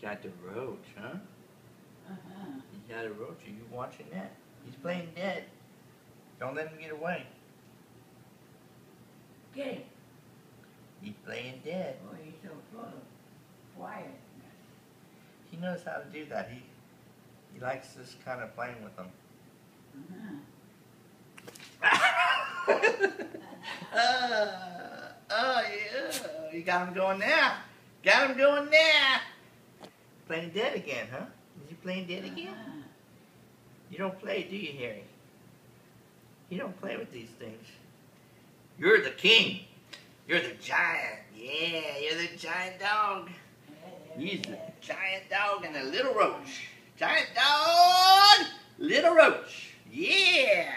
got the roach, huh? He got a roach. Are you watching that? He's playing dead. Don't let him get away. Get him. He's playing dead. Oh, he's so full of quiet. He knows how to do that. He likes this kind of playing with them. Oh yeah. You got him going now. Got him going now. Playing dead again, huh? Is he playing dead again? You don't play, do you, Harry? You don't play with these things. You're the king. You're the giant. Yeah, you're the giant dog. He's the giant dog and the little roach. Giant dog, little roach. Yeah.